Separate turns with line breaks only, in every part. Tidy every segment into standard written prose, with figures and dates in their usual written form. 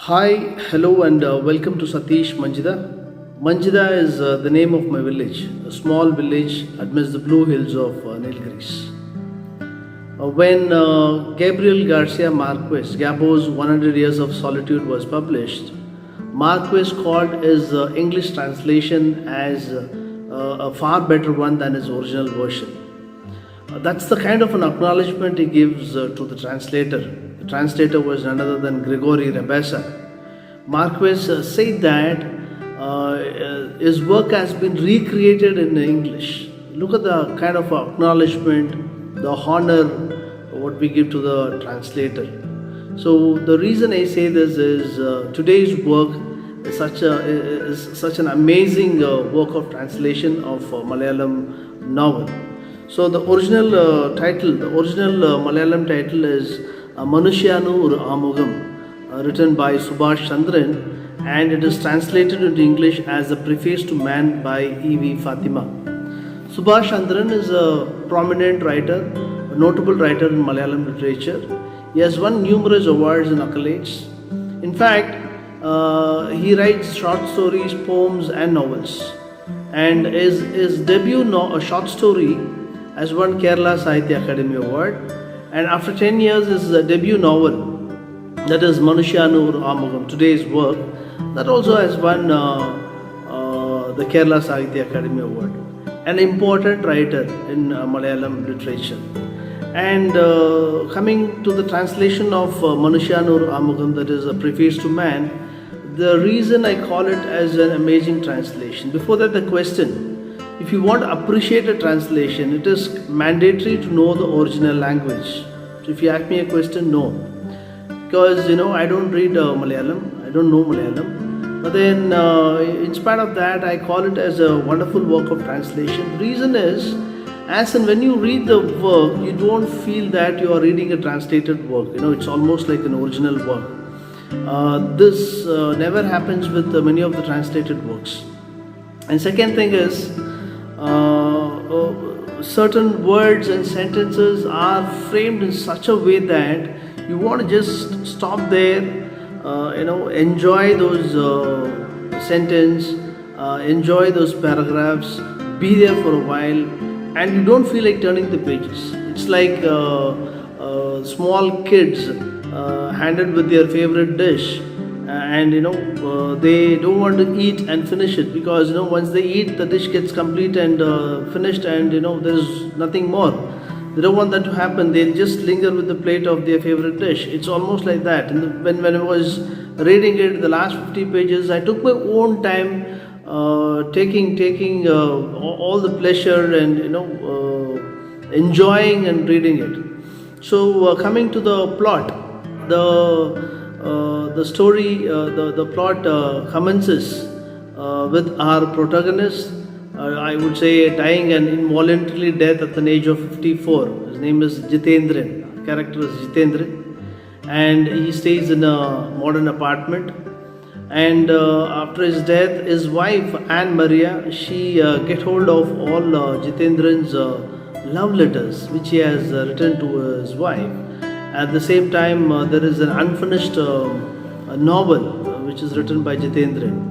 Hi, hello, and welcome to Satish Manjida. Manjida is the name of my village, a small village amidst the blue hills of Nilgiris. When Gabriel Garcia Marquez, Gabo's 100 Years of Solitude was published, Marquez called his English translation as a far better one than his original version. That's the kind of an acknowledgement he gives to the translator. The translator was none other than Gregory Rabassa. Marquez said that his work has been recreated in English. Look at the kind of acknowledgement, the honor, what we give to the translator. So the reason I say this is today's work is such an amazing work of translation of Malayalam novel. So the original Malayalam title is Manushanu Or Amugam, written by Subhash Chandran, and it is translated into English as a preface to man by E.V. Fatima. Subhash Chandran is a prominent writer, a notable writer in Malayalam literature. He has won numerous awards and accolades. In fact, he writes short stories, poems, and novels. And his debut short story has won Kerala Sahitya Academy Award. And after 10 years, his debut novel, that is Manushanu Or Amugam, today's work, that also has won the Kerala Sahitya Academy Award. An important writer in Malayalam literature. And coming to the translation of Manushanu Or Amugam, that is a preface to man, the reason I call it as an amazing translation. Before that, the question. If you want to appreciate a translation, it is mandatory to know the original language. So if you ask me a question, no. Because I don't read Malayalam, I don't know Malayalam. But then in spite of that, I call it as a wonderful work of translation. The reason is, as and when you read the work, you don't feel that you are reading a translated work. It's almost like an original work. This never happens with many of the translated works. And second thing is, certain words and sentences are framed in such a way that you want to just stop there, enjoy those sentence, enjoy those paragraphs, be there for a while, and you don't feel like turning the pages. It's like small kids handed with their favorite dish, and they don't want to eat and finish it, because once they eat, the dish gets complete and finished, and there's nothing more. They don't want that to happen. They'll just linger with the plate of their favorite dish. It's almost like that. And when I was reading it, the last 50 pages, I took my own time, taking all the pleasure and enjoying and reading it. So coming to the plot, the story, the plot commences with our protagonist, I would say, dying an involuntary death at the age of 54. His name is Jitendran. Character is Jitendran, and he stays in a modern apartment. And after his death, his wife Anne Maria, she get hold of all Jitendran's love letters which he has written to his wife. At the same time, there is an unfinished novel which is written by Jitendran.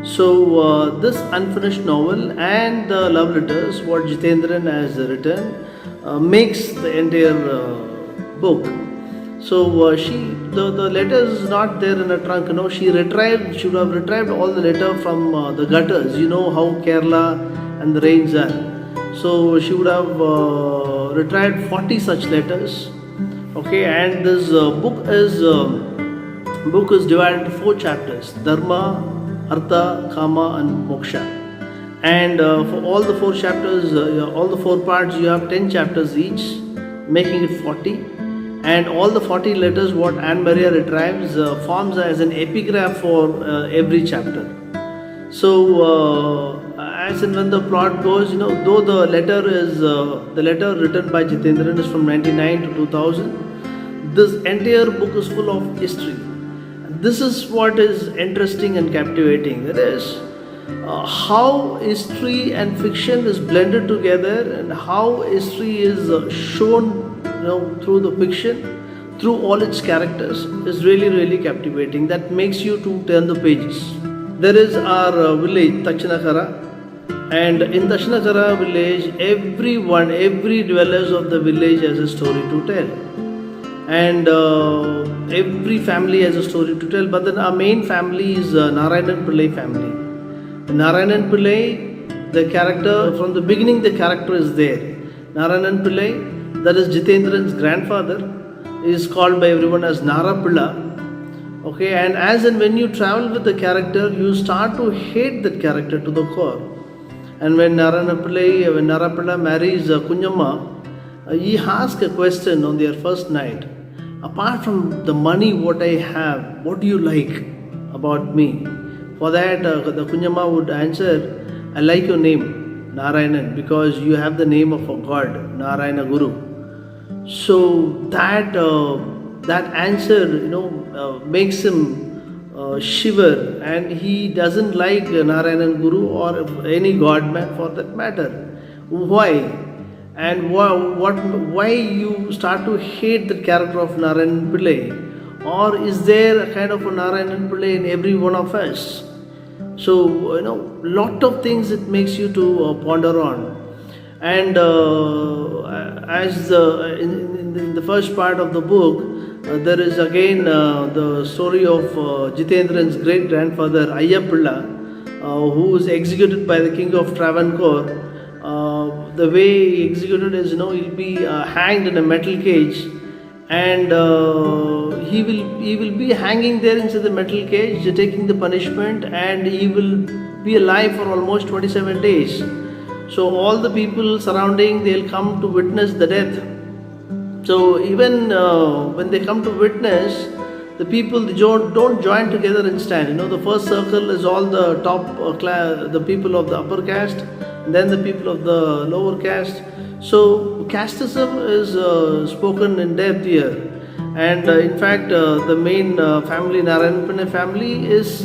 So this unfinished novel and the love letters, what Jitendran has written, makes the entire book. So the letters is not there in a trunk. She would have retrieved all the letter from the gutters. How Kerala and the rains are. So she would have retrieved 40 such letters. Okay, and this book is divided into 4 chapters: Dharma, Artha, Kama, and Moksha. And for all the 4 chapters, all the 4 parts, you have 10 chapters each, making it 40. And all the 40 letters what Anne Maria retrieves forms as an epigraph for every chapter. So as and when the plot goes, though the letter written by Jitendran is from 99 to 2000, this entire book is full of history. This is what is interesting and captivating. That is how history and fiction is blended together, and how history is shown through the fiction, through all its characters is really, really captivating. That makes you to turn the pages. There is our village, Tachinakara, and in Dashinakara village, every dwellers of the village has a story to tell. And every family has a story to tell. But then our main family is Narayanan Pillai family. Narayanan Pillai, the character, from the beginning the character is there. Narayanan Pillai, that is Jitendran's grandfather, is called by everyone as Narapilla. Okay, and as and when you travel with the character, you start to hate that character to the core. And when Narapilla marries Kunjamma, he asks a question on their first night. Apart from the money what I have, what do you like about me? For that, the Kunjamma would answer, I like your name, Narayanan, because you have the name of a god, Narayana Guru. So that answer, makes him shiver, and he doesn't like Narayanan Guru or any god man for that matter. Why? And why you start to hate the character of Narayanan Pillai? Or is there a kind of a Narayanan Pillai in every one of us? So, lot of things it makes you to ponder on. And as in the first part of the book, there is again the story of Jitendran's great grandfather Ayyapilla, who was executed by the king of Travancore. The way he executed is, he'll be hanged in a metal cage, and he will be hanging there inside the metal cage, taking the punishment, and he will be alive for almost 27 days. So all the people surrounding, they'll come to witness the death. So even when they come to witness, the people they don't join together and stand. The first circle is all the top the people of the upper caste, and then the people of the lower caste. So casteism is spoken in depth here. And in fact, the main family, Narayanan Pillai family, is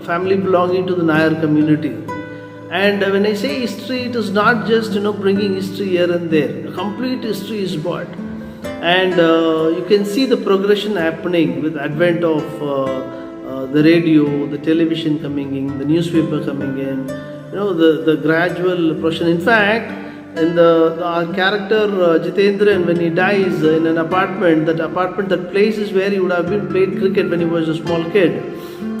family belonging to the Nayar community. And when I say history, it is not just bringing history here and there. A complete history is brought, and you can see the progression happening with advent of the radio, the television coming in, the newspaper coming in. The gradual progression. In fact, in our character Jitendran, when he dies in an apartment, that place is where he would have been played cricket when he was a small kid.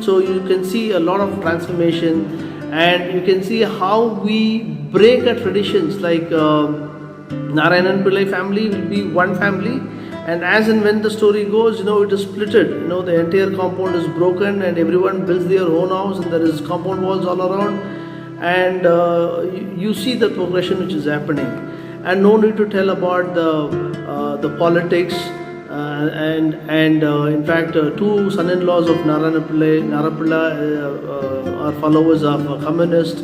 So you can see a lot of transformation. And you can see how we break our traditions, like Narayanan Pillai family will be one family, and as and when the story goes, it is splitted. The entire compound is broken, and everyone builds their own house, and there is compound walls all around, and you see the progression which is happening. And no need to tell about the politics. And in fact, two son-in-laws of Narapilla are followers of communist,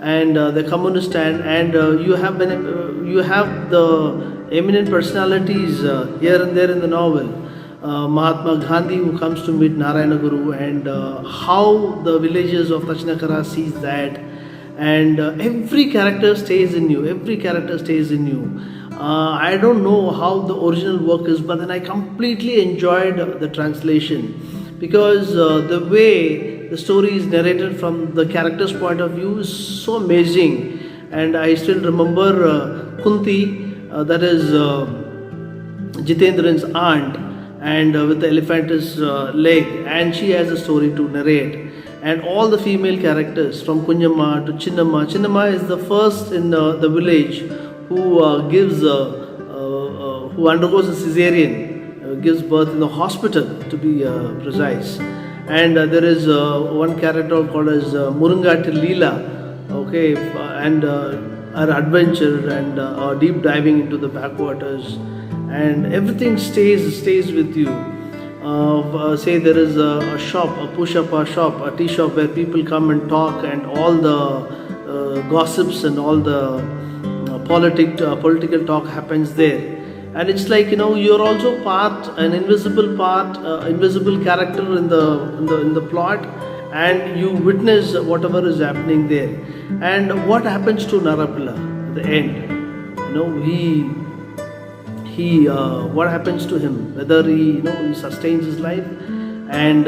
and the communist and you have the eminent personalities here and there in the novel. Mahatma Gandhi, who comes to meet Narayana Guru, and how the villagers of Tachinakara sees that, and every character stays in you. I don't know how the original work is, but then I completely enjoyed the translation, because the way the story is narrated from the character's point of view is so amazing. And I still remember Kunti, that is Jitendran's aunt, and with the elephant's leg, and she has a story to narrate. And all the female characters, from Kunjamma to Chinnamma. Chinnamma is the first in the village who undergoes a cesarean, gives birth in the hospital, to be precise. And there is one character called as Murungati Leela, okay, and her adventure and deep diving into the backwaters, and everything stays with you. Say there is a shop, a push-up shop, a tea shop where people come and talk, and all the gossips and all the political talk happens there. And it's like, you're also an invisible character in the plot, and you witness whatever is happening there. And what happens to Narapilla at the end? what happens to him, whether he sustains his life, and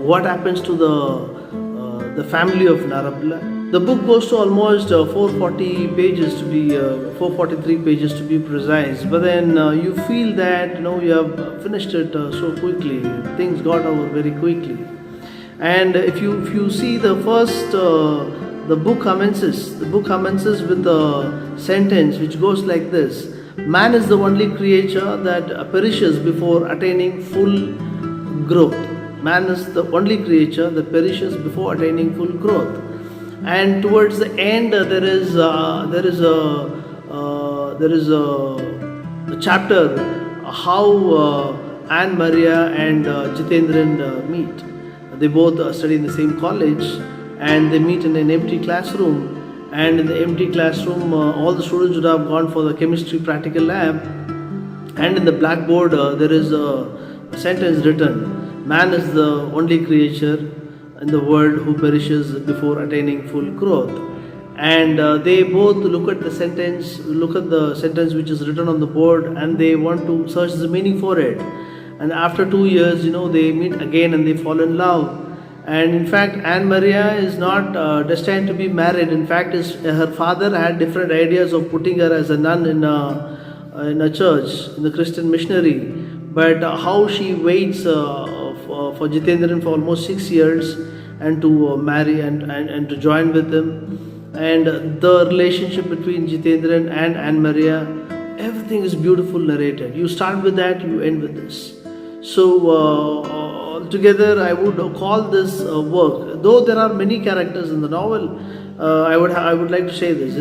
what happens to the family of Narabla. The book goes to almost 440 pages to be 443 pages to be precise. But then you feel that you have finished it so quickly. Things got over very quickly. And if you see the first, the book commences. The book commences with a sentence which goes like this: "Man is the only creature that perishes before attaining full growth." Man is the only creature that perishes before attaining full growth. And towards the end, there is a chapter how Anne Maria and Jitendran meet. They both study in the same college, and they meet in an empty classroom. And in the empty classroom, all the students would have gone for the chemistry practical lab. And in the blackboard, there is a sentence written: "Man is the only creature in the world who perishes before attaining full growth." And they both look at the sentence which is written on the board, and they want to search the meaning for it. And after 2 years, they meet again and they fall in love. And in fact, Anne Maria is not destined to be married. In fact, her father had different ideas of putting her as a nun in a church, in the Christian missionary. But how she waits for Jitendran for almost 6 years and to marry and to join with him, and the relationship between Jitendran and Anne Maria, everything is beautiful narrated. You start with that, you end with this. So altogether, I would call this work, though there are many characters in the novel, I would like to say this,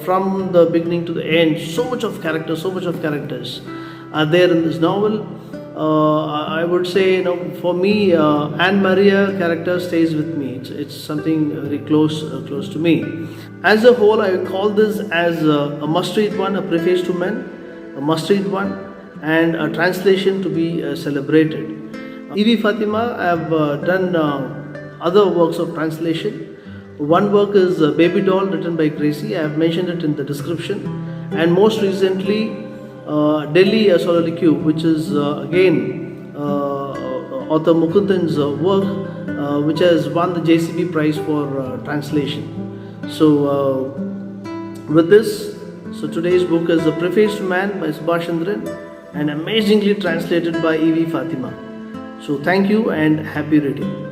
from the beginning to the end, so much of characters are there in this novel. I would say, for me, Anne Maria character stays with me. It's something very close to me. As a whole, I call this as a must-read one, a preface to men, a must-read one, and a translation to be celebrated. E.V. Fatima, I have done other works of translation. One work is Baby Doll, written by Gracie. I have mentioned it in the description. And most recently, Delhi Soliloquy, which is again author Mukundan's work, which has won the JCB prize for translation. So with this, today's book is A Preface to Man by Subhash Chandran, and amazingly translated by E.V. Fatima. So thank you and happy reading.